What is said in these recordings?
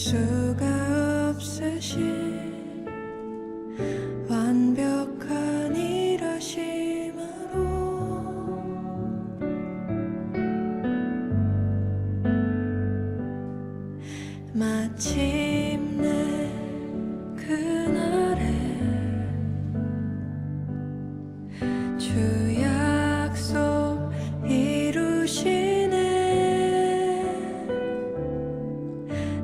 수가 없으신 완벽한 일하심으로 마침내 그날에 주 약속 이루시네.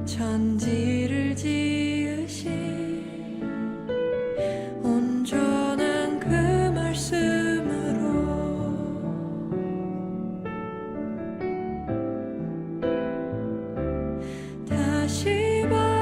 천지를 지으신 온전한 그 말씀으로 다시 봐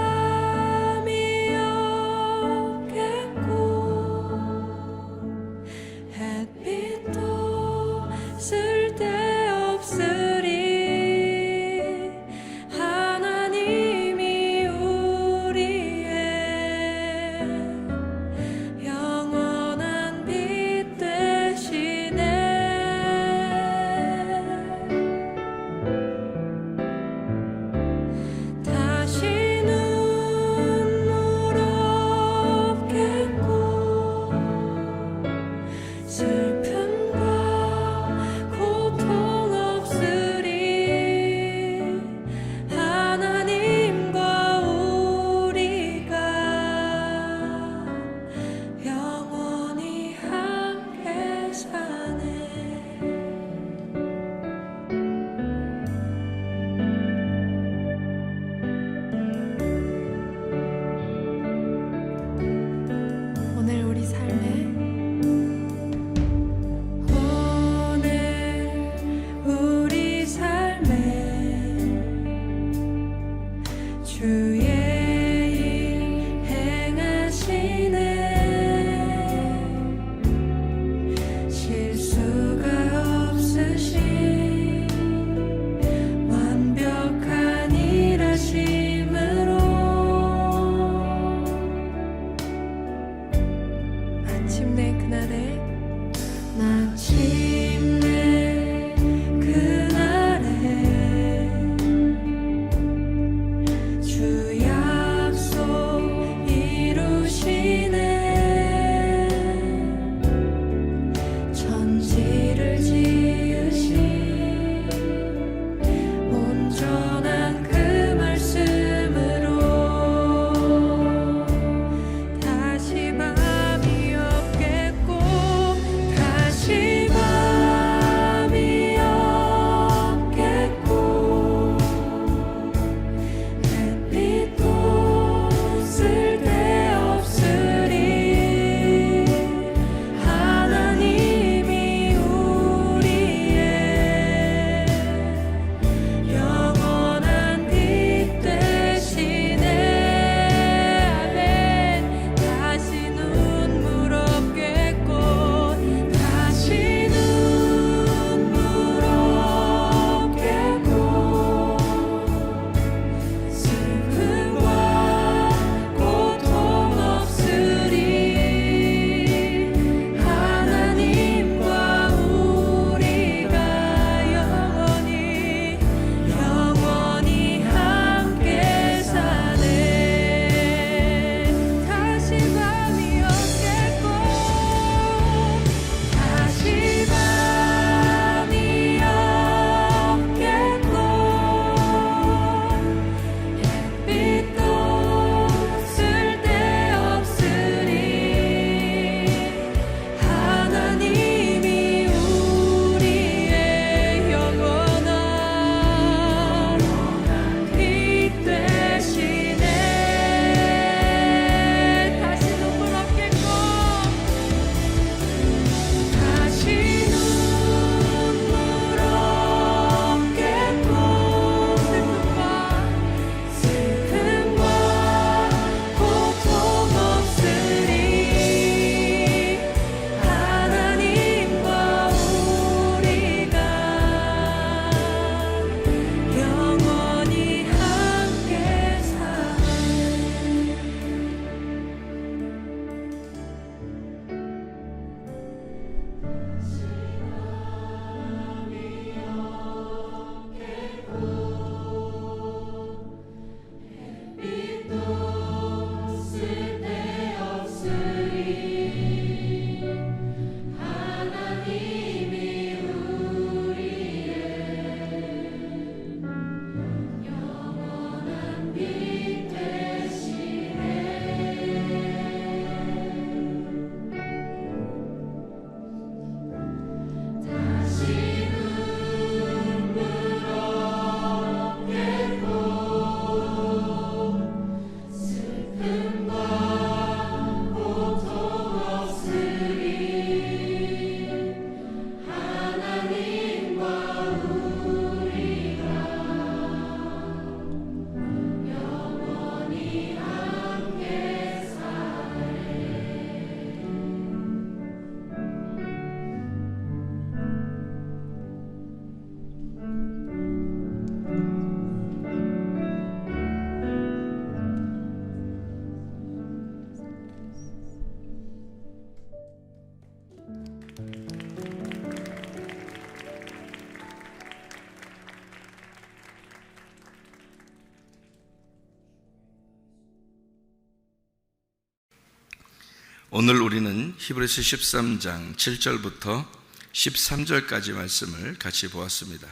오늘 우리는 히브리서 13장 7절부터 13절까지 말씀을 같이 보았습니다.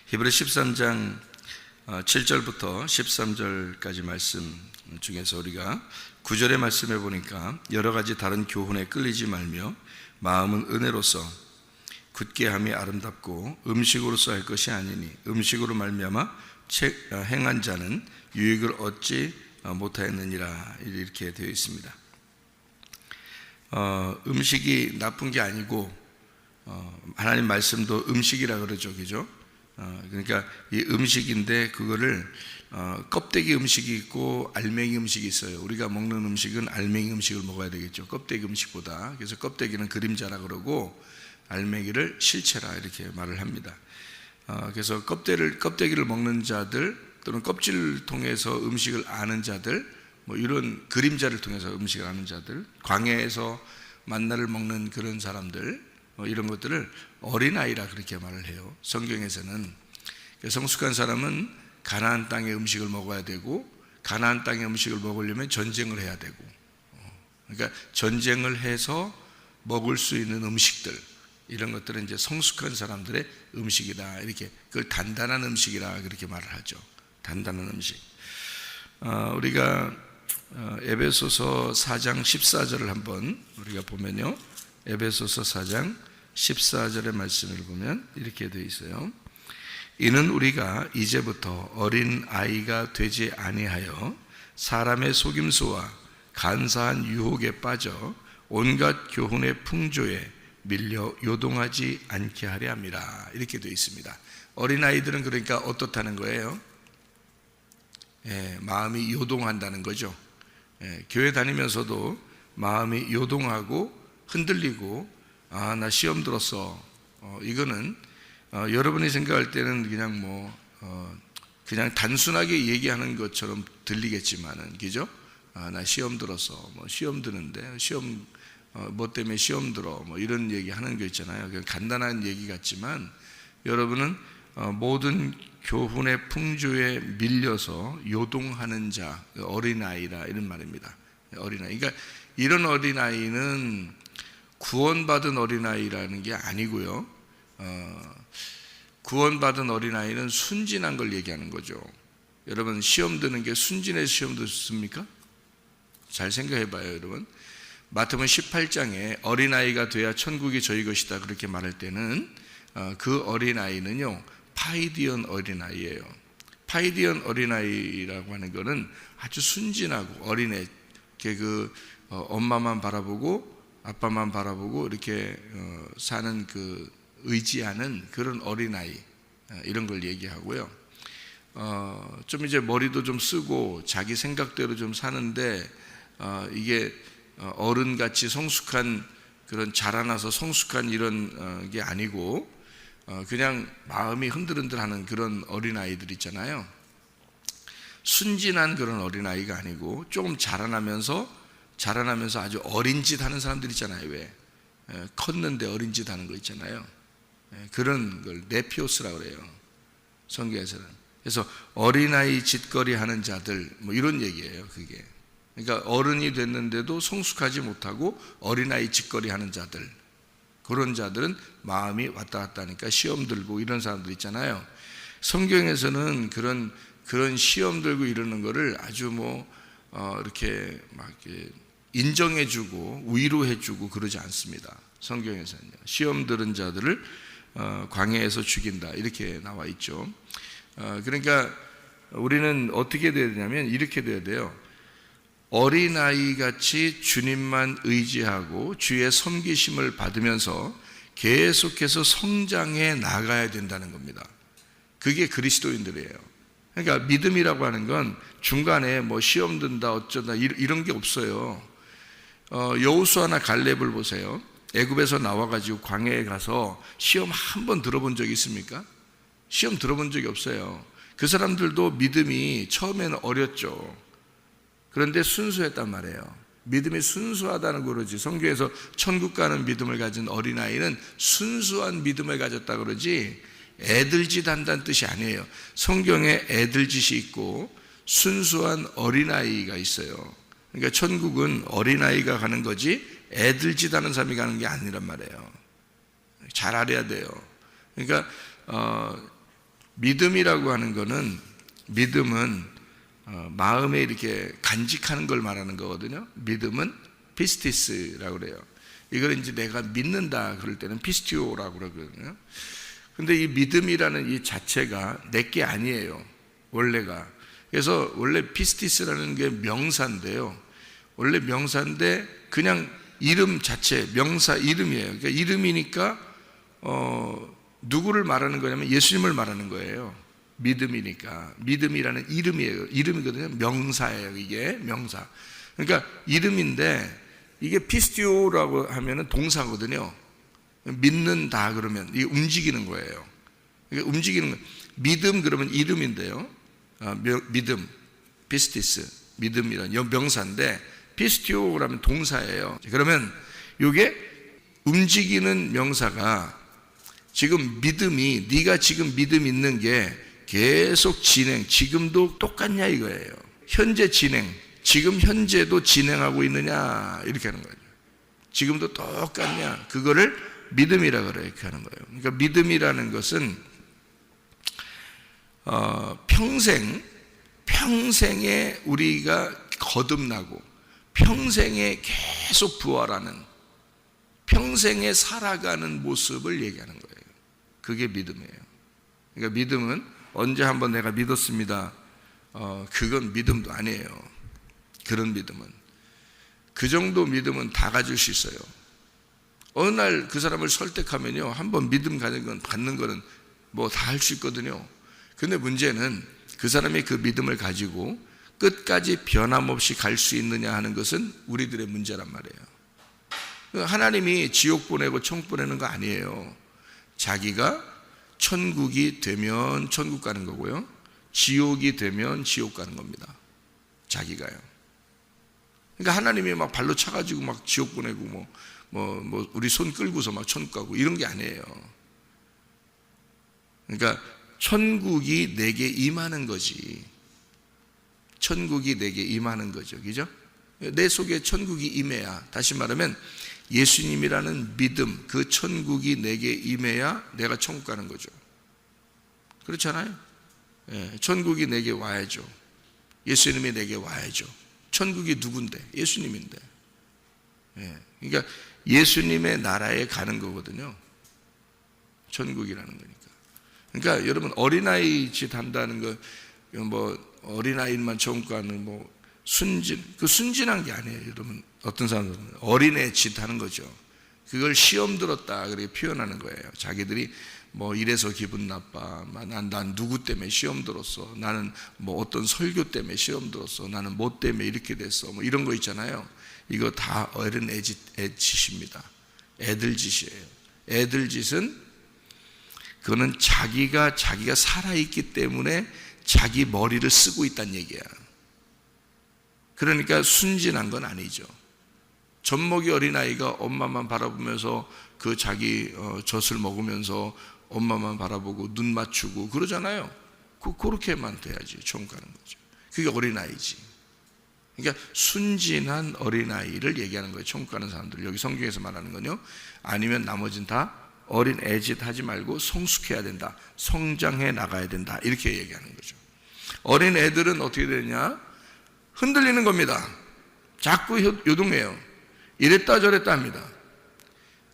히브리서 13장 7절부터 13절까지 말씀 중에서 우리가 9절의 말씀에 보니까 여러 가지 다른 교훈에 끌리지 말며 마음은 은혜로서 굳게 함이 아름답고 음식으로서 할 것이 아니니 음식으로 말미암아 행한 자는 유익을 얻지 못하였느니라, 이렇게 되어 있습니다. 음식이 나쁜 게 아니고 하나님 말씀도 음식이라 그러죠, 그죠? 그러니까 이 음식인데 그거를 껍데기 음식이 있고 알맹이 음식이 있어요. 우리가 먹는 음식은 알맹이 음식을 먹어야 되겠죠, 껍데기 음식보다. 그래서 껍데기는 그림자라 그러고 알맹이를 실체라 이렇게 말을 합니다. 그래서 껍데기를 먹는 자들 또는 껍질을 통해서 음식을 아는 자들, 뭐 이런 그림자를 통해서 음식을 아는 자들, 광야에서 만나를 먹는 그런 사람들, 이런 것들을 어린아이라 그렇게 말을 해요. 성경에서는 성숙한 사람은 가나안 땅의 음식을 먹어야 되고, 가나안 땅의 음식을 먹으려면 전쟁을 해야 되고, 그러니까 전쟁을 해서 먹을 수 있는 음식들, 이런 것들은 이제 성숙한 사람들의 음식이다, 이렇게, 그걸 단단한 음식이라 그렇게 말을 하죠. 단단한 음식. 우리가 에베소서 4장 14절을 한번 우리가 보면요, 에베소서 4장 14절의 말씀을 보면 이렇게 되어 있어요. 이는 우리가 이제부터 어린 아이가 되지 아니하여 사람의 속임수와 간사한 유혹에 빠져 온갖 교훈의 풍조에 밀려 요동하지 않게 하려 함이라, 이렇게 되어 있습니다. 어린 아이들은 그러니까 어떻다는 거예요? 마음이 요동한다는 거죠. 교회 다니면서도 마음이 요동하고 흔들리고, 나 시험 들었어, 이거는 여러분이 생각할 때는 그냥 그냥 단순하게 얘기하는 것처럼 들리겠지만은, 그죠? 나 시험 들었어, 시험 드는데 시험 뭐 때문에 시험 들어, 이런 얘기 하는 거 있잖아요. 그냥 간단한 얘기 같지만 여러분은 모든 교훈의 풍조에 밀려서 요동하는 자, 어린아이라, 이런 말입니다. 어린아이. 그러니까 이런 어린아이는 구원받은 어린아이라는 게 아니고요, 구원받은 어린아이는 순진한 걸 얘기하는 거죠. 여러분, 시험 드는 게 순진해서 시험 듣습니까? 잘 생각해 봐요, 여러분. 마태복음 18장에 어린아이가 돼야 천국이 저희 것이다 그렇게 말할 때는 그 어린아이는요, 파이디언 어린아이예요. 파이디언 어린아이라고 하는 거는 아주 순진하고 어린애, 엄마만 바라보고 아빠만 바라보고 이렇게 사는 그 의지하는 그런 어린아이, 이런 걸 얘기하고요. 좀 이제 머리도 좀 쓰고 자기 생각대로 좀 사는데, 이게 어른같이 성숙한, 그런 자라나서 성숙한 이런 게 아니고 그냥 마음이 흔들흔들하는 그런 어린아이들 있잖아요. 순진한 그런 어린아이가 아니고 조금 자라나면서 아주 어린 짓 하는 사람들 있잖아요. 왜? 컸는데 어린 짓 하는 거 있잖아요. 그런 걸 네피오스라고 그래요, 성경에서는. 그래서 어린아이 짓거리 하는 자들, 이런 얘기예요, 그게. 그러니까 어른이 됐는데도 성숙하지 못하고 어린아이 짓거리 하는 자들, 그런 자들은 마음이 왔다 갔다 하니까 시험 들고 이런 사람들 있잖아요. 성경에서는 그런 시험 들고 이러는 거를 아주 이렇게 막 인정해주고 위로해주고 그러지 않습니다. 성경에서는요, 시험 들은 자들을 광야에서 죽인다, 이렇게 나와 있죠. 그러니까 우리는 어떻게 돼야 되냐면 이렇게 돼야 돼요. 어린아이같이 주님만 의지하고 주의 섬기심을 받으면서 계속해서 성장해 나가야 된다는 겁니다. 그게 그리스도인들이에요. 그러니까 믿음이라고 하는 건 중간에 시험 든다 어쩌다 이런 게 없어요. 여호수아나 갈렙을 보세요. 애굽에서 나와가지고 광야에 가서 시험 한 번 들어본 적이 있습니까? 시험 들어본 적이 없어요. 그 사람들도 믿음이 처음에는 어렸죠. 그런데 순수했단 말이에요. 믿음이 순수하다는 거지. 성경에서 천국 가는 믿음을 가진 어린아이는 순수한 믿음을 가졌다 그러지 애들짓 한다는 뜻이 아니에요. 성경에 애들짓이 있고 순수한 어린아이가 있어요. 그러니까 천국은 어린아이가 가는 거지 애들짓 하는 사람이 가는 게 아니란 말이에요. 잘 알아야 돼요. 그러니까 믿음이라고 하는 거는, 믿음은 마음에 이렇게 간직하는 걸 말하는 거거든요. 믿음은 피스티스라고 그래요. 이걸 이제 내가 믿는다 그럴 때는 피스티오라고 그러거든요. 근데 이 믿음이라는 이 자체가 내게 아니에요, 원래가. 그래서 원래 피스티스라는 게 명사인데요. 원래 명사인데 그냥 이름 자체, 명사 이름이에요. 그러니까 이름이니까 누구를 말하는 거냐면 예수님을 말하는 거예요. 믿음이니까. 믿음이라는 이름이에요. 이름이거든요. 명사예요. 이게 명사. 그러니까 이름인데 이게 피스티오라고 하면은 동사거든요. 믿는다 그러면 이게 움직이는 거예요. 이게 움직이는 거. 믿음 그러면 이름인데요. 믿음, 피스티스, 믿음이라는 명사인데 피스티오 그러면 동사예요. 그러면 이게 움직이는 명사가 지금 믿음이, 네가 지금 믿음 있는 게 계속 진행, 지금도 똑같냐 이거예요. 현재 진행, 지금 현재도 진행하고 있느냐 이렇게 하는 거예요. 지금도 똑같냐, 그거를 믿음이라 그래 이렇게 하는 거예요. 그러니까 믿음이라는 것은 평생에 우리가 거듭나고 평생에 계속 부활하는, 평생에 살아가는 모습을 얘기하는 거예요. 그게 믿음이에요. 그러니까 믿음은 언제 한번 내가 믿었습니다, 그건 믿음도 아니에요. 그런 믿음은, 그 정도 믿음은 다 가질 수 있어요. 어느 날 그 사람을 설득하면요, 한번 믿음 갖는 거는 뭐 다 할 수 있거든요. 근데 문제는 그 사람이 그 믿음을 가지고 끝까지 변함없이 갈 수 있느냐 하는 것은 우리들의 문제란 말이에요. 하나님이 지옥 보내고 천국 보내는 거 아니에요. 자기가 천국이 되면 천국 가는 거고요, 지옥이 되면 지옥 가는 겁니다. 자기가요. 그러니까 하나님이 막 발로 차가지고 막 지옥 보내고 뭐 우리 손 끌고서 막 천국 가고 이런 게 아니에요. 그러니까 천국이 내게 임하는 거지. 천국이 내게 임하는 거죠. 그죠? 내 속에 천국이 임해야, 다시 말하면 예수님이라는 믿음, 그 천국이 내게 임해야 내가 천국 가는 거죠. 그렇잖아요? 예, 천국이 내게 와야죠. 예수님이 내게 와야죠. 천국이 누군데? 예수님인데. 예, 그러니까 예수님의 나라에 가는 거거든요. 천국이라는 거니까. 그러니까 여러분, 어린아이 짓 한다는 거, 뭐 어린아이만 천국 가는 뭐 순진한 게 아니에요. 여러분, 어떤 사람들은 어린애 짓 하는 거죠. 그걸 시험 들었다 그렇게 표현하는 거예요. 자기들이 뭐 이래서 기분 나빠, 난 누구 때문에 시험 들었어, 나는 뭐 어떤 설교 때문에 시험 들었어, 나는 뭐 때문에 이렇게 됐어, 뭐 이런 거 있잖아요. 이거 다 어린애 짓입니다. 애들 짓이에요. 애들 짓은 그거는 자기가 살아있기 때문에 자기 머리를 쓰고 있다는 얘기야. 그러니까 순진한 건 아니죠. 젖먹이 어린아이가 엄마만 바라보면서 그 자기 젖을 먹으면서 엄마만 바라보고 눈 맞추고 그러잖아요. 그렇게만 돼야지 천국 가는 거죠. 그게 어린아이지. 그러니까 순진한 어린아이를 얘기하는 거예요. 천국 가는 사람들. 여기 성경에서 말하는 건요, 아니면 나머지는 다 어린 애짓 하지 말고 성숙해야 된다, 성장해 나가야 된다, 이렇게 얘기하는 거죠. 어린 애들은 어떻게 되냐? 흔들리는 겁니다. 자꾸 요동해요. 이랬다 저랬다 합니다.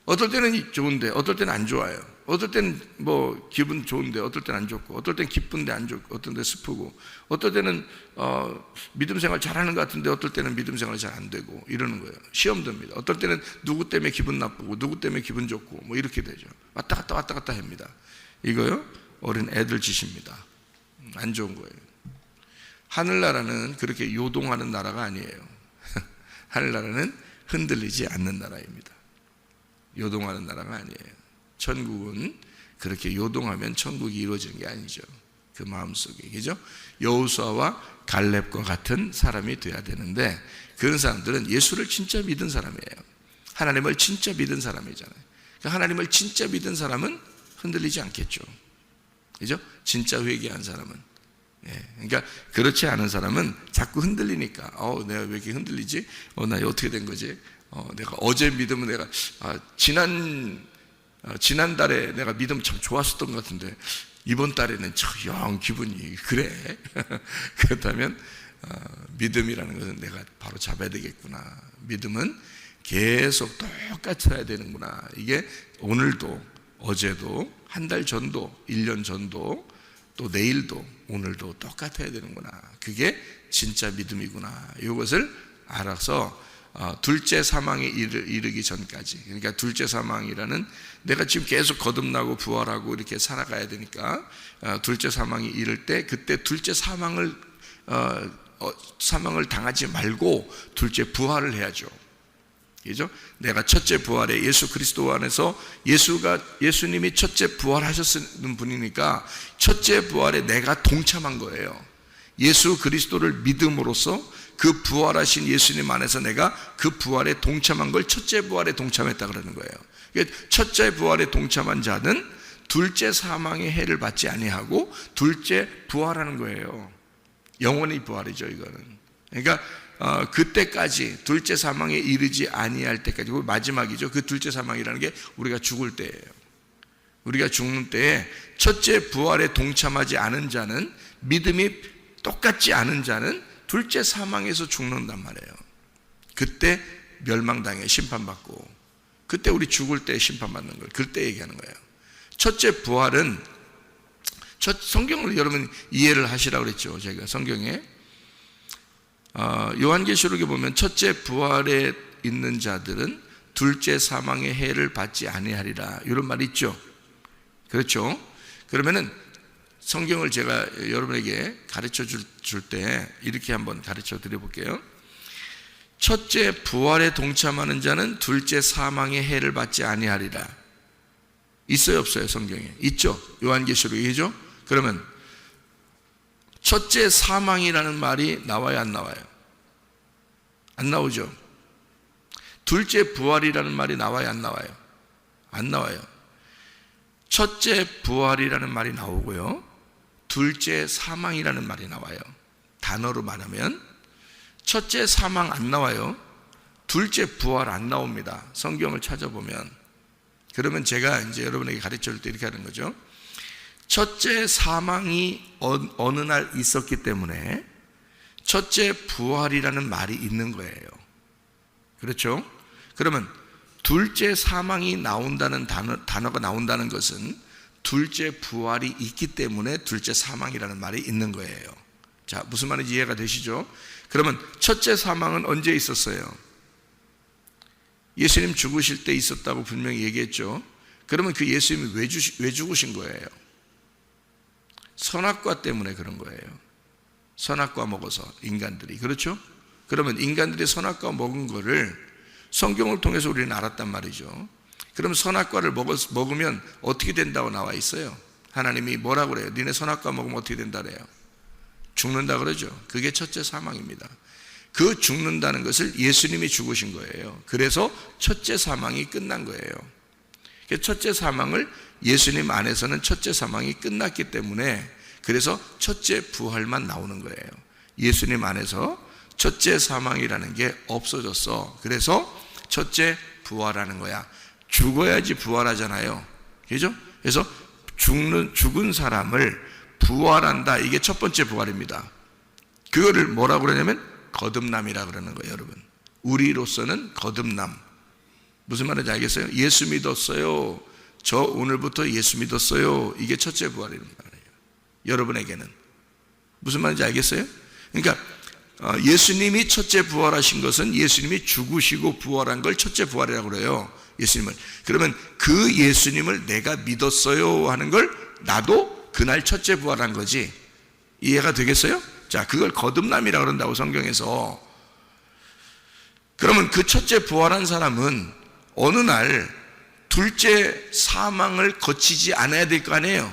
어떨 때는 좋은데 어떨 때는 안 좋아요. 어떨 때는 뭐 기분 좋은데 어떨 때는 안 좋고, 어떨 때는 기쁜데 안 좋고, 어떨 때 슬프고, 어떨 때는 믿음 생활 잘하는 것 같은데 어떨 때는 믿음 생활 잘 안 되고 이러는 거예요. 시험 듭니다. 어떨 때는 누구 때문에 기분 나쁘고 누구 때문에 기분 좋고 뭐 이렇게 되죠. 왔다 갔다 합니다. 이거요, 어린 애들 짓입니다. 안 좋은 거예요. 하늘나라는 그렇게 요동하는 나라가 아니에요. 하늘나라는 흔들리지 않는 나라입니다. 요동하는 나라가 아니에요. 천국은 그렇게 요동하면 천국이 이루어지는 게 아니죠. 그 마음속에, 그죠? 여호수아와 갈렙과 같은 사람이 돼야 되는데, 그런 사람들은 예수를 진짜 믿은 사람이에요. 하나님을 진짜 믿은 사람이잖아요. 하나님을 진짜 믿은 사람은 흔들리지 않겠죠. 그죠? 진짜 회개한 사람은. 예, 그러니까 그렇지 않은 사람은 자꾸 흔들리니까, 내가 왜 이렇게 흔들리지? 나 어떻게 된 거지? 내가 어제 믿음은 내가 지난달에 내가 믿음 참 좋았었던 것 같은데 이번 달에는 영 기분이 그래. 그렇다면 믿음이라는 것은 내가 바로 잡아야 되겠구나. 믿음은 계속 똑같아야 되는구나. 이게 오늘도 어제도 한 달 전도 1년 전도 또 내일도 오늘도 똑같아야 되는구나. 그게 진짜 믿음이구나. 이것을 알아서 둘째 사망에 이르기 전까지, 그러니까 둘째 사망이라는 내가 지금 계속 거듭나고 부활하고 이렇게 살아가야 되니까 둘째 사망이 이를 때 그때 둘째 사망을 당하지 말고 둘째 부활을 해야죠. 그죠? 내가 첫째 부활에 예수 그리스도 안에서 예수님이 첫째 부활하셨는 분이니까 첫째 부활에 내가 동참한 거예요. 예수 그리스도를 믿음으로써 그 부활하신 예수님 안에서 내가 그 부활에 동참한 걸 첫째 부활에 동참했다 그러는 거예요. 첫째 부활에 동참한 자는 둘째 사망의 해를 받지 아니하고 둘째 부활하는 거예요. 영원히 부활이죠, 이거는. 그러니까 그때까지 둘째 사망에 이르지 아니할 때까지, 마지막이죠. 그 둘째 사망이라는 게 우리가 죽을 때예요. 우리가 죽는 때에 첫째 부활에 동참하지 않은 자는, 믿음이 똑같지 않은 자는 둘째 사망에서 죽는단 말이에요. 그때 멸망당해 심판받고, 그때 우리 죽을 때 심판받는 걸 그때 얘기하는 거예요. 첫째 부활은 성경을 여러분 이해를 하시라고 그랬죠. 제가 성경에 요한계시록에 보면 첫째 부활에 있는 자들은 둘째 사망의 해를 받지 아니하리라, 이런 말이 있죠. 그렇죠? 그러면은 성경을 제가 여러분에게 가르쳐 줄 때 이렇게 한번 가르쳐 드려 볼게요. 첫째 부활에 동참하는 자는 둘째 사망의 해를 받지 아니하리라. 있어요, 없어요? 성경에 있죠. 요한계시록이죠. 그러면 첫째 사망이라는 말이 나와요, 안 나와요? 안 나오죠. 둘째 부활이라는 말이 나와요, 안 나와요? 안 나와요. 첫째 부활이라는 말이 나오고요, 둘째 사망이라는 말이 나와요. 단어로 말하면 첫째 사망 안 나와요. 둘째 부활 안 나옵니다. 성경을 찾아보면. 그러면 제가 이제 여러분에게 가르쳐 줄 때 이렇게 하는 거죠. 첫째 사망이 어느 날 있었기 때문에 첫째 부활이라는 말이 있는 거예요. 그렇죠? 그러면 둘째 사망이 나온다는 단어가 나온다는 것은 둘째 부활이 있기 때문에 둘째 사망이라는 말이 있는 거예요. 자, 무슨 말인지 이해가 되시죠? 그러면 첫째 사망은 언제 있었어요? 예수님 죽으실 때 있었다고 분명히 얘기했죠. 그러면 그 예수님이 왜 죽으신 거예요? 선악과 때문에 그런 거예요. 선악과 먹어서 인간들이. 그렇죠? 그러면 인간들이 선악과 먹은 거를 성경을 통해서 우리는 알았단 말이죠. 그럼 선악과를 먹으면 어떻게 된다고 나와 있어요? 하나님이 뭐라고 그래요? 니네 선악과 먹으면 어떻게 된다 그래요? 죽는다 그러죠. 그게 첫째 사망입니다. 그 죽는다는 것을 예수님이 죽으신 거예요. 그래서 첫째 사망이 끝난 거예요. 첫째 사망을 예수님 안에서는 첫째 사망이 끝났기 때문에 그래서 첫째 부활만 나오는 거예요. 예수님 안에서 첫째 사망이라는 게 없어졌어. 그래서 첫째 부활하는 거야. 죽어야지 부활하잖아요. 그죠? 그래서 죽은 사람을 부활한다. 이게 첫 번째 부활입니다. 그거를 뭐라고 그러냐면 거듭남이라 그러는 거예요, 여러분. 우리로서는 거듭남. 무슨 말인지 알겠어요? 예수 믿었어요. 저 오늘부터 예수 믿었어요. 이게 첫째 부활이란 말이에요. 여러분에게는. 무슨 말인지 알겠어요? 그러니까 예수님이 첫째 부활하신 것은 예수님이 죽으시고 부활한 걸 첫째 부활이라고 그래요. 예수님을. 그러면 그 예수님을 내가 믿었어요 하는 걸 나도 그날 첫째 부활한 거지. 이해가 되겠어요? 자, 그걸 거듭남이라고 그런다고 성경에서. 그러면 그 첫째 부활한 사람은 어느 날 둘째 사망을 거치지 않아야 될 거 아니에요.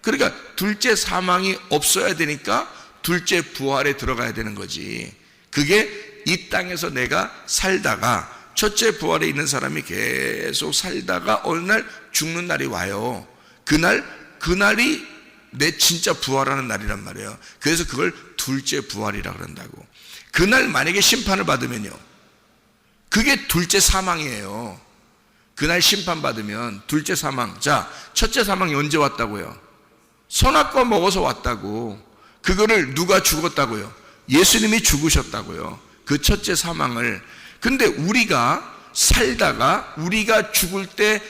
그러니까 둘째 사망이 없어야 되니까 둘째 부활에 들어가야 되는 거지. 그게 이 땅에서 내가 살다가 첫째 부활에 있는 사람이 계속 살다가 어느 날 죽는 날이 와요. 그날이 내 진짜 부활하는 날이란 말이에요. 그래서 그걸 둘째 부활이라 그런다고. 그날 만약에 심판을 받으면요, 그게 둘째 사망이에요. 그날 심판받으면 둘째 사망. 자, 첫째 사망이 언제 왔다고요? 선악과 먹어서 왔다고. 그거를 누가 죽었다고요? 예수님이 죽으셨다고요. 그 첫째 사망을. 근데 우리가 살다가 우리가 죽을 때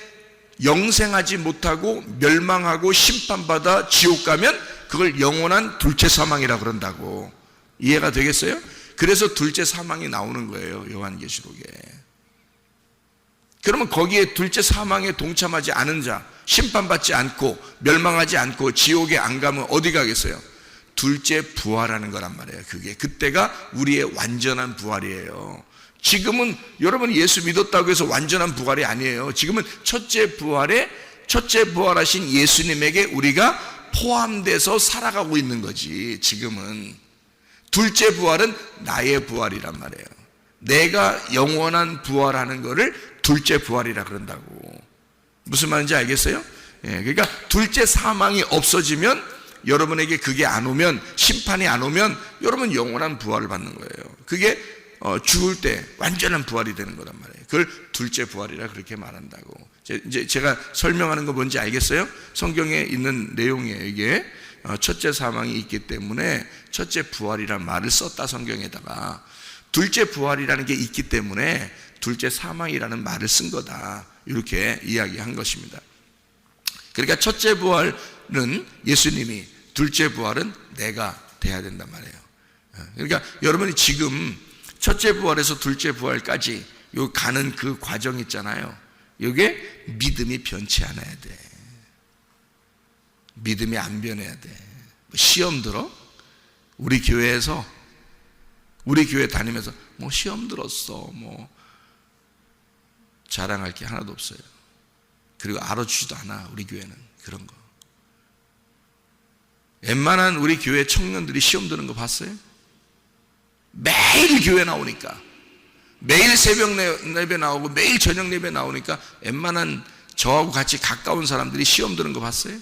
영생하지 못하고 멸망하고 심판받아 지옥 가면 그걸 영원한 둘째 사망이라 그런다고. 이해가 되겠어요? 그래서 둘째 사망이 나오는 거예요, 요한계시록에. 그러면 거기에 둘째 사망에 동참하지 않은 자, 심판받지 않고 멸망하지 않고 지옥에 안 가면 어디 가겠어요? 둘째 부활하는 거란 말이에요. 그때가 우리의 완전한 부활이에요. 지금은 여러분이 예수 믿었다고 해서 완전한 부활이 아니에요. 지금은 첫째 부활하신 예수님에게 우리가 포함돼서 살아가고 있는 거지. 지금은 둘째 부활은 나의 부활이란 말이에요. 내가 영원한 부활하는 거를 둘째 부활이라 그런다고. 무슨 말인지 알겠어요? 그러니까 둘째 사망이 없어지면, 여러분에게 그게 안 오면, 심판이 안 오면 여러분 영원한 부활을 받는 거예요. 그게 죽을 때 완전한 부활이 되는 거란 말이에요. 그걸 둘째 부활이라 그렇게 말한다고. 이제 제가 설명하는 거 뭔지 알겠어요? 성경에 있는 내용이에요. 이게 첫째 사망이 있기 때문에 첫째 부활이란 말을 썼다, 성경에다가. 둘째 부활이라는 게 있기 때문에 둘째 사망이라는 말을 쓴 거다, 이렇게 이야기한 것입니다. 그러니까 첫째 부활은 예수님이, 둘째 부활은 내가 돼야 된단 말이에요. 그러니까 여러분이 지금 첫째 부활에서 둘째 부활까지 요 가는 그 과정 있잖아요. 이게 믿음이 변치 않아야 돼. 믿음이 안 변해야 돼. 시험 들어? 우리 교회 다니면서 뭐 시험 들었어, 뭐 자랑할 게 하나도 없어요. 그리고 알아주지도 않아, 우리 교회는. 그런 거. 웬만한 우리 교회 청년들이 시험 드는 거 봤어요? 매일 교회 나오니까, 매일 새벽 예배 나오고 매일 저녁 예배 나오니까 웬만한 저하고 같이 가까운 사람들이 시험 드는 거 봤어요?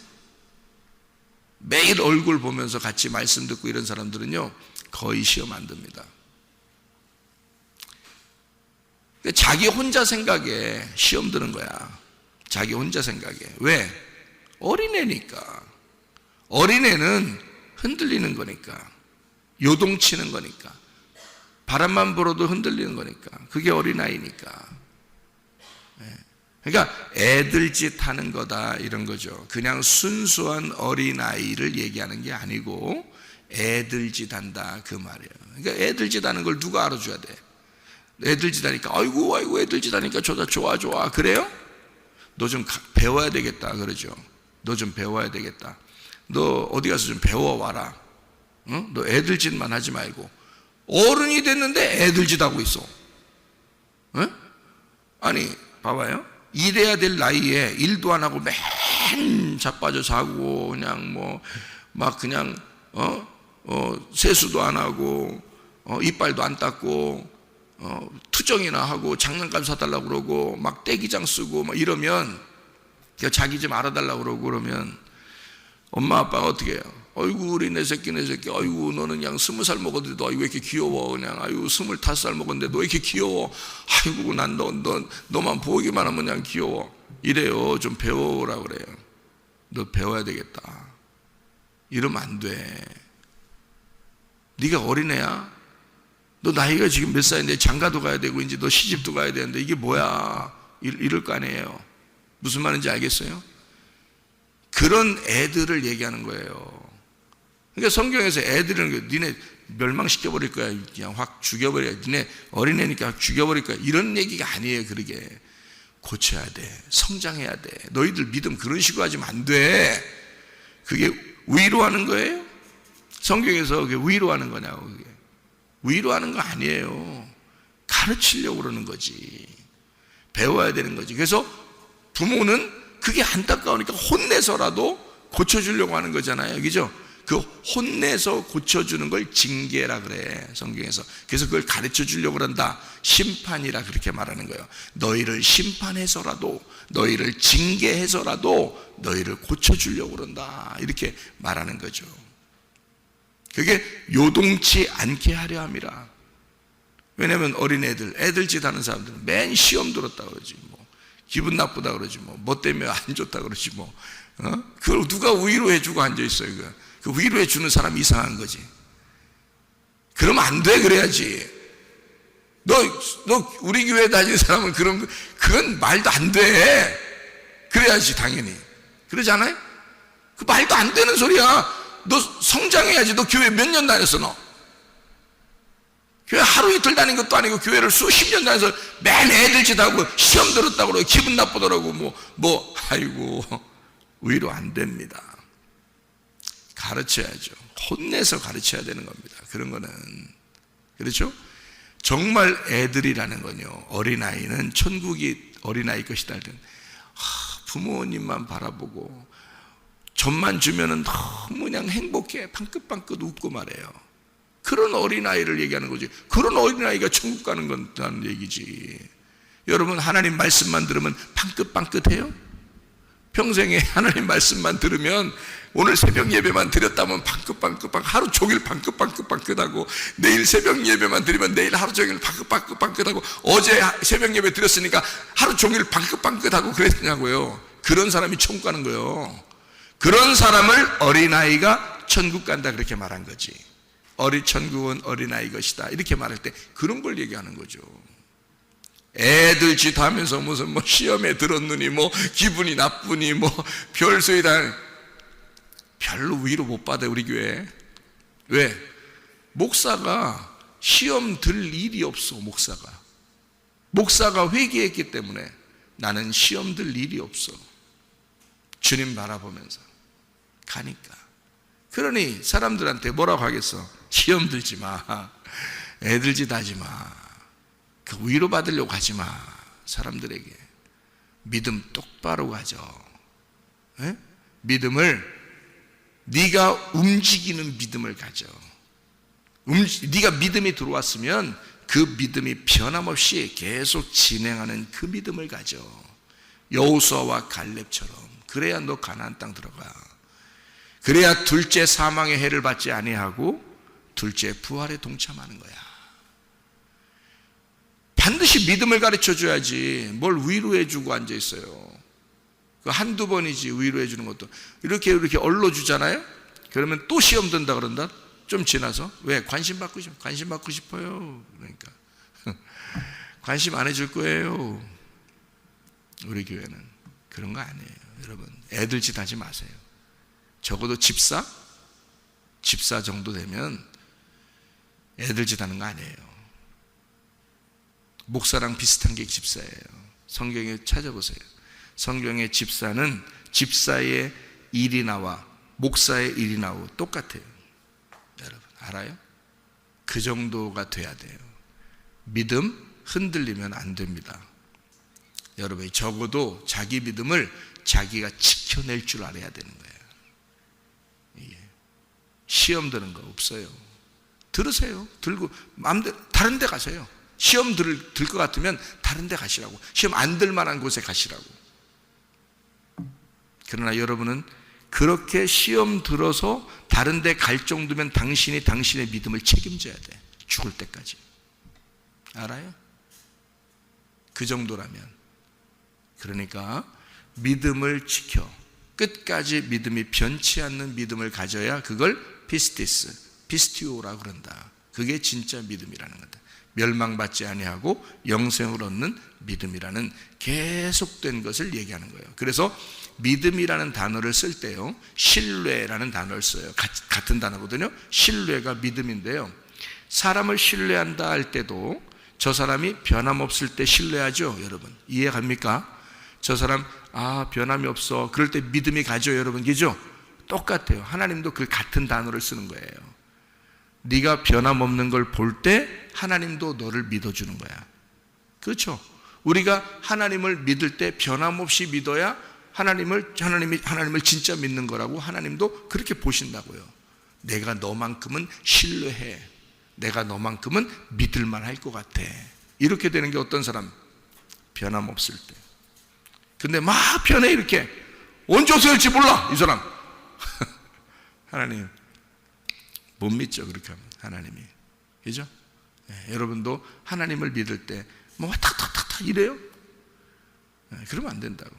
매일 얼굴 보면서 같이 말씀 듣고 이런 사람들은요, 거의 시험 안 듭니다. 자기 혼자 생각에 시험 드는 거야. 자기 혼자 생각에. 왜? 어린애니까. 어린애는 흔들리는 거니까, 요동치는 거니까, 바람만 불어도 흔들리는 거니까. 그게 어린아이니까. 그러니까 애들 짓 하는 거다, 이런 거죠. 그냥 순수한 어린아이를 얘기하는 게 아니고 애들 짓 한다, 그 말이에요. 그러니까 애들 짓 하는 걸 누가 알아줘야 돼? 애들 짓 하니까 아이고 애들 짓 하니까 좋아 그래요? 너 좀 배워야 되겠다 그러죠. 너 좀 배워야 되겠다. 너 어디 가서 좀 배워와라. 너 애들 짓만 하지 말고. 어른이 됐는데 애들 짓 하고 있어. 아니 봐봐요. 일해야 될 나이에 일도 안 하고 맨 자빠져 자고, 그냥 뭐 막 그냥 세수도 안 하고 이빨도 안 닦고 투정이나 하고 장난감 사달라고 그러고 막 떼기장 쓰고 막 이러면, 자기 좀 알아달라고 그러고 그러면 엄마 아빠가 어떻게 해요? 아이고 우리 내 새끼 아이고 너는 그냥 20살 먹었는데도 아이고 왜 이렇게 귀여워, 그냥 아이고 25살 먹었는데 너 왜 이렇게 귀여워, 아이고 난 너만 보기만 하면 그냥 귀여워, 이래요. 좀 배워오라 그래요. 너 배워야 되겠다. 이러면 안 돼. 네가 어린애야? 너 나이가 지금 몇 살인데 장가도 가야 되고 이제 너 시집도 가야 되는데 이게 뭐야, 이럴 거 아니에요. 무슨 말인지 알겠어요? 그런 애들을 얘기하는 거예요. 그러니까 성경에서 애들은 니네 멸망시켜버릴 거야, 그냥 확 죽여버려, 니네 어린애니까 확 죽여버릴 거야, 이런 얘기가 아니에요. 그러게 고쳐야 돼, 성장해야 돼. 너희들 믿음 그런 식으로 하시면 안 돼. 그게 위로하는 거예요? 성경에서 그게 위로하는 거냐고. 그게 위로하는 거 아니에요. 가르치려고 그러는 거지. 배워야 되는 거지. 그래서 부모는 그게 안타까우니까 혼내서라도 고쳐주려고 하는 거잖아요. 그죠? 그 혼내서 고쳐주는 걸 징계라 그래, 성경에서. 그래서 그걸 가르쳐 주려고 그런다. 심판이라 그렇게 말하는 거예요. 너희를 심판해서라도, 너희를 징계해서라도 너희를 고쳐주려고 그런다, 이렇게 말하는 거죠. 그게 요동치 않게 하려 함이라. 왜냐하면 어린애들, 애들짓 하는 사람들은 맨 시험 들었다 그러지, 뭐 기분 나쁘다 그러지, 뭐 때문에 안 좋다 그러지, 그걸 누가 위로해주고 앉아있어요. 그 위로해주는 사람이 이상한 거지. 그러면 안 돼. 그래야지. 너 우리 교회 다니는 사람은 그건 말도 안 돼. 그래야지 당연히. 그러지 않아요? 그 말도 안 되는 소리야. 너 성장해야지. 너 교회 몇 년 다녔어 너? 교회 하루 이틀 다닌 것도 아니고 교회를 수십 년 다녀서 맨 애들짓 하고 시험 들었다고 그러고 기분 나쁘더라고. 아이고, 위로 안 됩니다. 가르쳐야죠. 혼내서 가르쳐야 되는 겁니다. 그런 거는. 그렇죠? 정말 애들이라는 건요, 어린아이는 천국이 어린아이 것이다 할 때는 부모님만 바라보고 젖만 주면은 너무 그냥 행복해 방긋방긋 웃고 말해요. 그런 어린아이를 얘기하는 거지. 그런 어린아이가 천국 가는 건다는 얘기지. 여러분, 하나님 말씀만 들으면 방긋방긋해요? 평생에 하나님 말씀만 들으면, 오늘 새벽 예배만 드렸다면 방긋방긋 하루 종일 방긋방긋하고, 내일 새벽 예배만 드리면 내일 하루 종일 방긋방긋하고, 어제 새벽 예배 드렸으니까 하루 종일 방긋방긋하고 그랬냐고요. 그런 사람이 천국 가는 거예요. 그런 사람을 어린아이가 천국 간다 그렇게 말한 거지. 천국은 어린아이 것이다 이렇게 말할 때 그런 걸 얘기하는 거죠. 애들 짓 하면서 무슨 시험에 들었느니 기분이 나쁘니 별소리 다. 별로 위로 못 받아 우리 교회. 왜? 목사가 시험 들 일이 없어. 목사가 회개했기 때문에 나는 시험 들 일이 없어. 주님 바라보면서 가니까. 그러니 사람들한테 뭐라고 하겠어? 시험 들지 마, 애들 짓 하지 마, 그 위로 받으려고 하지 마. 사람들에게 믿음 똑바로 가져. 에? 믿음을, 네가 움직이는 믿음을 가져. 네가 믿음이 들어왔으면 그 믿음이 변함없이 계속 진행하는 그 믿음을 가져. 여호수아와 갈렙처럼. 그래야 너 가나안 땅 들어가. 그래야 둘째 사망의 해를 받지 아니하고 둘째 부활에 동참하는 거야. 반드시 믿음을 가르쳐 줘야지. 뭘 위로해 주고 앉아 있어요. 한두 번이지 위로해 주는 것도. 이렇게 얼러 주잖아요. 그러면 또 시험 든다 그런다. 좀 지나서. 왜? 관심 받고 싶어요. 그러니까 관심 안 해줄 거예요. 우리 교회는 그런 거 아니에요. 여러분, 애들 짓 하지 마세요. 적어도 집사 정도 되면 애들 짓 하는 거 아니에요. 목사랑 비슷한 게 집사예요. 성경에 찾아보세요. 성경의 집사는 집사의 일이 나와 목사의 일이 나오고 똑같아요. 여러분 알아요? 그 정도가 돼야 돼요. 믿음 흔들리면 안 됩니다. 여러분이 적어도 자기 믿음을 자기가 지켜낼 줄 알아야 되는 거예요. 시험 드는 거 없어요. 들으세요. 들고 마음대로 다른 데 가세요. 시험 들 것 같으면 다른 데 가시라고. 시험 안 들 만한 곳에 가시라고. 그러나 여러분은 그렇게 시험 들어서 다른 데 갈 정도면 당신이 당신의 믿음을 책임져야 돼. 죽을 때까지. 알아요? 그 정도라면. 그러니까 믿음을 지켜 끝까지 믿음이 변치 않는 믿음을 가져야 그걸 피스티오라고 그런다. 그게 진짜 믿음이라는 거다. 멸망받지 아니하고 영생을 얻는 믿음이라는 계속된 것을 얘기하는 거예요. 그래서 믿음이라는 단어를 쓸 때요, 신뢰라는 단어를 써요. 같은 단어거든요. 신뢰가 믿음인데요, 사람을 신뢰한다 할 때도 저 사람이 변함없을 때 신뢰하죠. 여러분 이해갑니까? 저 사람 변함이 없어, 그럴 때 믿음이 가죠. 여러분 그죠? 똑같아요. 하나님도 그 같은 단어를 쓰는 거예요. 네가 변함없는 걸 볼 때 하나님도 너를 믿어주는 거야. 그렇죠? 우리가 하나님을 믿을 때 변함없이 믿어야 하나님을 진짜 믿는 거라고 하나님도 그렇게 보신다고요. 내가 너만큼은 신뢰해. 내가 너만큼은 믿을만 할 것 같아. 이렇게 되는 게 어떤 사람? 변함없을 때. 근데 막 변해. 이렇게 언제 어떻게 할지 몰라 이 사람. 하나님 못 믿죠. 그렇게 하면 하나님이. 그죠? 여러분도 하나님을 믿을 때 뭐 탁탁탁탁 이래요? 그러면 안 된다고.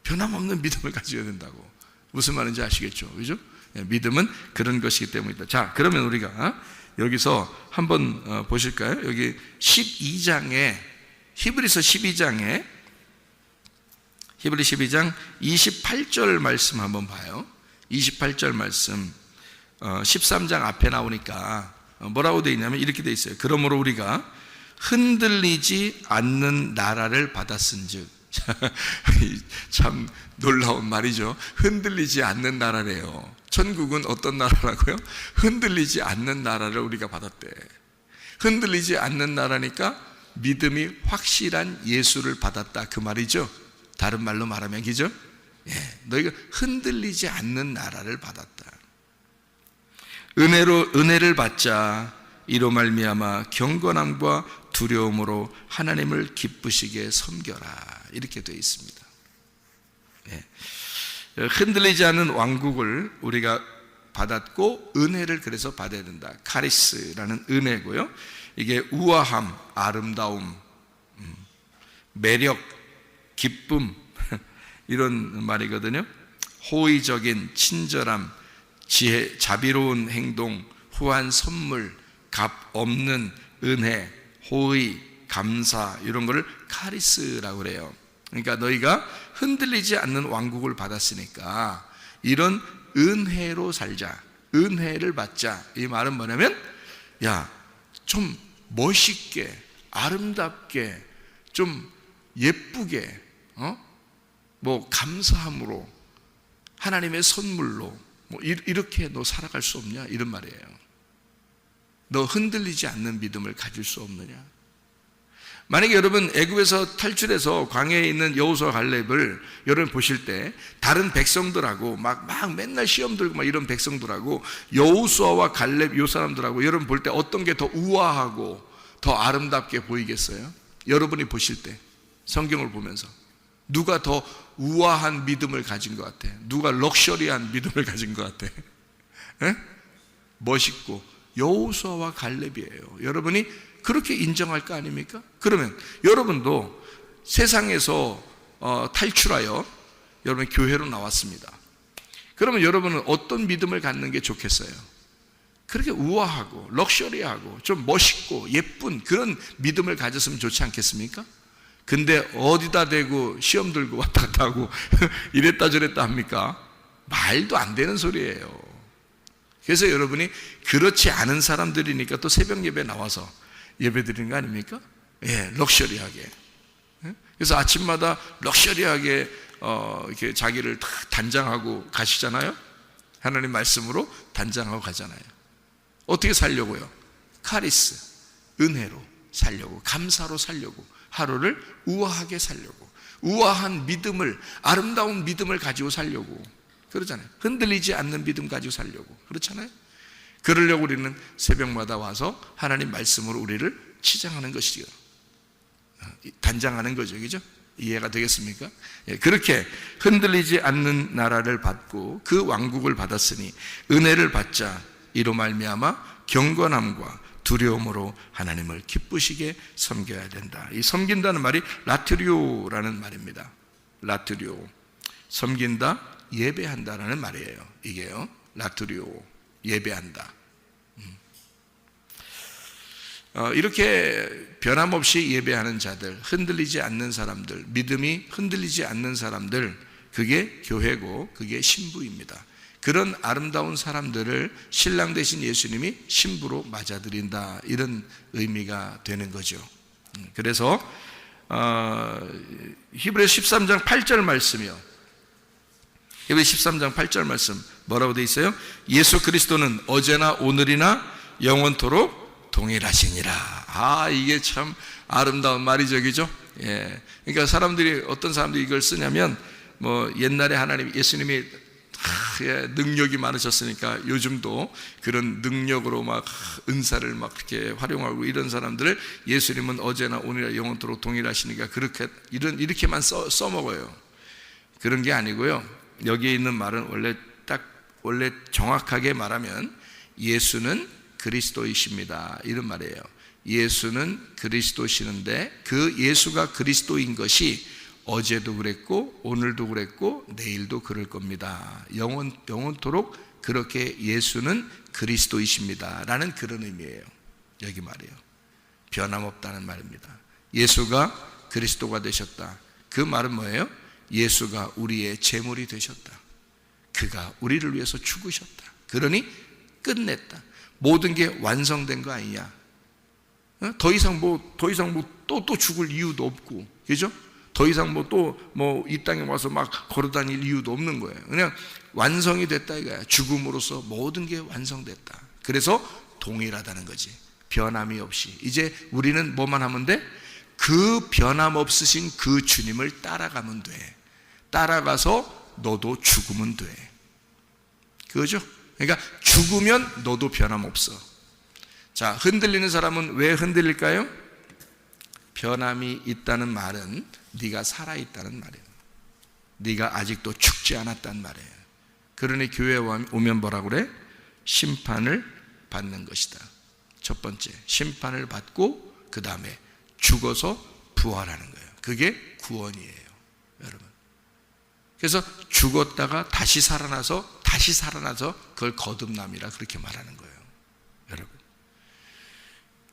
변함없는 믿음을 가져야 된다고. 무슨 말인지 아시겠죠? 그죠? 믿음은 그런 것이기 때문이다. 자, 그러면 우리가 여기서 한번 보실까요? 여기 12장에 히브리서 12장에 히브리 12장 28절 말씀 한번 봐요. 28절 말씀 13장 앞에 나오니까 뭐라고 되어 있냐면 이렇게 되어 있어요. 그러므로 우리가 흔들리지 않는 나라를 받았은즉 참 놀라운 말이죠. 흔들리지 않는 나라래요. 천국은 어떤 나라라고요? 흔들리지 않는 나라를 우리가 받았대. 흔들리지 않는 나라니까 믿음이 확실한 예수를 받았다 그 말이죠. 다른 말로 말하면 그죠? 너희가 흔들리지 않는 나라를 받았다. 은혜를 받자 이로 말미암아 경건함과 두려움으로 하나님을 기쁘시게 섬겨라 이렇게 되어 있습니다. 흔들리지 않는 왕국을 우리가 받았고 은혜를 그래서 받아야 된다. 카리스라는 은혜고요. 이게 우아함, 아름다움, 매력, 기쁨 이런 말이거든요. 호의적인 친절함, 지혜, 자비로운 행동, 후한 선물, 값 없는 은혜, 호의, 감사 이런 거를 카리스라고 그래요. 그러니까 너희가 흔들리지 않는 왕국을 받았으니까 이런 은혜로 살자, 은혜를 받자. 이 말은 뭐냐면 좀 멋있게, 아름답게, 좀 예쁘게, 뭐 감사함으로, 하나님의 선물로 뭐 이렇게 너 살아갈 수 없냐 이런 말이에요. 너 흔들리지 않는 믿음을 가질 수 없느냐. 만약에 여러분 애굽에서 탈출해서 광야에 있는 여호수아 갈렙을 여러분 보실 때 다른 백성들하고 막 맨날 시험 들고 막 이런 백성들하고 여호수아와 갈렙 요 사람들하고 여러분 볼 때 어떤 게 더 우아하고 더 아름답게 보이겠어요? 여러분이 보실 때 성경을 보면서 누가 더 우아한 믿음을 가진 것 같아? 누가 럭셔리한 믿음을 가진 것 같아? 멋있고 여호수아와 갈렙이에요. 여러분이 그렇게 인정할 거 아닙니까? 그러면 여러분도 세상에서 탈출하여 여러분 교회로 나왔습니다. 그러면 여러분은 어떤 믿음을 갖는 게 좋겠어요? 그렇게 우아하고 럭셔리하고 좀 멋있고 예쁜 그런 믿음을 가졌으면 좋지 않겠습니까? 근데 어디다 대고 시험 들고 왔다 갔다 하고 이랬다 저랬다 합니까? 말도 안 되는 소리예요. 그래서 여러분이 그렇지 않은 사람들이니까 또 새벽 예배 나와서 예배 드리는 거 아닙니까? 럭셔리하게. 그래서 아침마다 럭셔리하게 이렇게 자기를 단장하고 가시잖아요. 하나님 말씀으로 단장하고 가잖아요. 어떻게 살려고요? 카리스, 은혜로 살려고, 감사로 살려고, 하루를 우아하게 살려고, 우아한 믿음을, 아름다운 믿음을 가지고 살려고 그러잖아요. 흔들리지 않는 믿음 가지고 살려고 그렇잖아요. 그러려고 우리는 새벽마다 와서 하나님 말씀으로 우리를 치장하는 것이죠. 단장하는 거죠. 그죠? 이해가 되겠습니까? 그렇게 흔들리지 않는 나라를 받고 그 왕국을 받았으니 은혜를 받자 이로 말미암아 경건함과 두려움으로 하나님을 기쁘시게 섬겨야 된다. 이 섬긴다는 말이 라트리오라는 말입니다. 라트리오, 섬긴다, 예배한다라는 말이에요. 이게요, 라트리오, 예배한다. 이렇게 변함없이 예배하는 자들, 흔들리지 않는 사람들, 믿음이 흔들리지 않는 사람들, 그게 교회고 그게 신부입니다. 그런 아름다운 사람들을 신랑 되신 예수님이 신부로 맞아들인다, 이런 의미가 되는 거죠. 그래서 히브리서 13장 8절 말씀이요, 히브리서 13장 8절 말씀 뭐라고 되어 있어요? 예수 그리스도는 어제나 오늘이나 영원토록 동일하시니라. 이게 참 아름다운 말이죠, 그죠? 그러니까 어떤 사람들이 이걸 쓰냐면 뭐 옛날에 예수님이 능력이 많으셨으니까 요즘도 그런 능력으로 막 은사를 막 이렇게 활용하고 이런 사람들을 예수님은 어제나 오늘이나 영원토록 동일하시니까 이렇게만 써먹어요. 그런 게 아니고요. 여기에 있는 말은 원래 정확하게 말하면 예수는 그리스도이십니다. 이런 말이에요. 예수는 그리스도시는데 그 예수가 그리스도인 것이 어제도 그랬고 오늘도 그랬고 내일도 그럴 겁니다. 영원토록 그렇게 예수는 그리스도이십니다 라는 그런 의미예요. 여기 말이에요. 변함없다는 말입니다. 예수가 그리스도가 되셨다. 그 말은 뭐예요? 예수가 우리의 제물이 되셨다. 그가 우리를 위해서 죽으셨다. 그러니 끝냈다. 모든 게 완성된 거 아니냐? 더 이상 또 죽을 이유도 없고, 그죠? 더 이상 이 땅에 와서 막 걸어 다닐 이유도 없는 거예요. 그냥 완성이 됐다 이거야. 죽음으로써 모든 게 완성됐다. 그래서 동일하다는 거지. 변함이 없이. 이제 우리는 뭐만 하면 돼? 그 변함 없으신 그 주님을 따라가면 돼. 따라가서 너도 죽으면 돼. 그거죠? 그러니까 죽으면 너도 변함없어. 자, 흔들리는 사람은 왜 흔들릴까요? 변함이 있다는 말은 네가 살아있다는 말이에요. 네가 아직도 죽지 않았다는 말이에요. 그러니 교회에 오면 뭐라고 그래? 심판을 받는 것이다. 첫 번째, 심판을 받고 그 다음에 죽어서 부활하는 거예요. 그게 구원이에요, 여러분. 그래서 죽었다가 다시 살아나서 그걸 거듭남이라 그렇게 말하는 거예요, 여러분.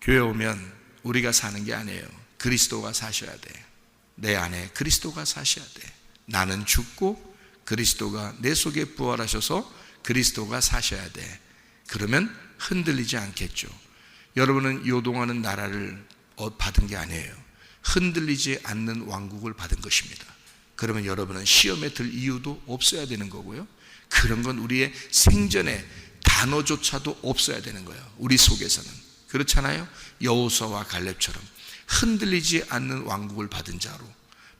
교회 오면 우리가 사는 게 아니에요. 그리스도가 사셔야 돼. 내 안에 그리스도가 사셔야 돼. 나는 죽고 그리스도가 내 속에 부활하셔서 그리스도가 사셔야 돼. 그러면 흔들리지 않겠죠. 여러분은 요동하는 나라를 받은 게 아니에요. 흔들리지 않는 왕국을 받은 것입니다. 그러면 여러분은 시험에 들 이유도 없어야 되는 거고요. 그런 건 우리의 생전에 단어조차도 없어야 되는 거예요. 우리 속에서는. 그렇잖아요. 여호수아와 갈렙처럼 흔들리지 않는 왕국을 받은 자로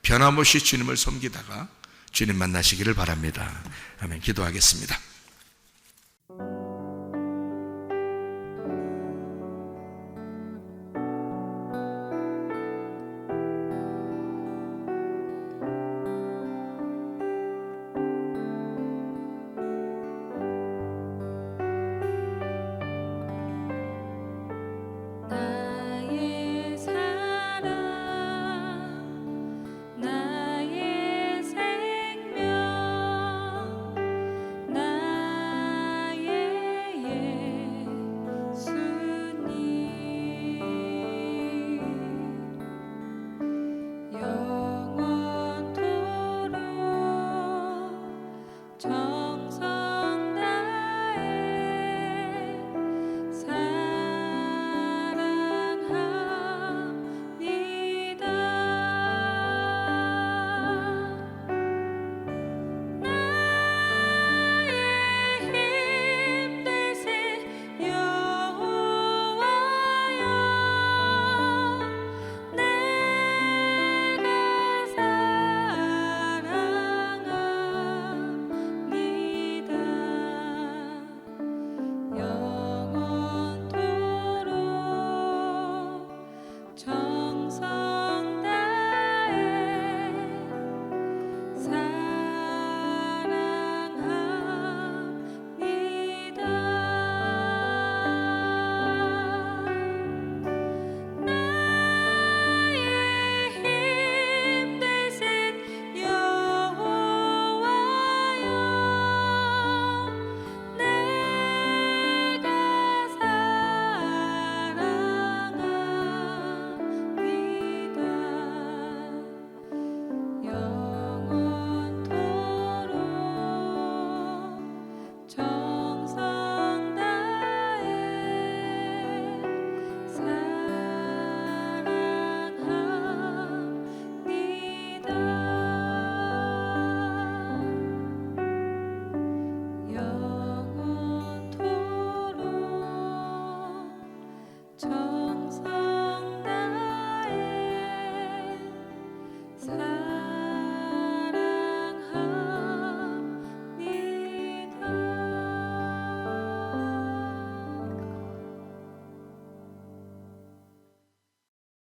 변함없이 주님을 섬기다가 주님 만나시기를 바랍니다. 아멘. 기도하겠습니다. 나의 사랑 나의 생명 나의 예수님 영원토록 정성 다해 정성 다해 사랑합니다. 나의 힘 되신 여호와여 내가 사랑합니다. 영원토록 정성 다해 사랑합니다. 영원토록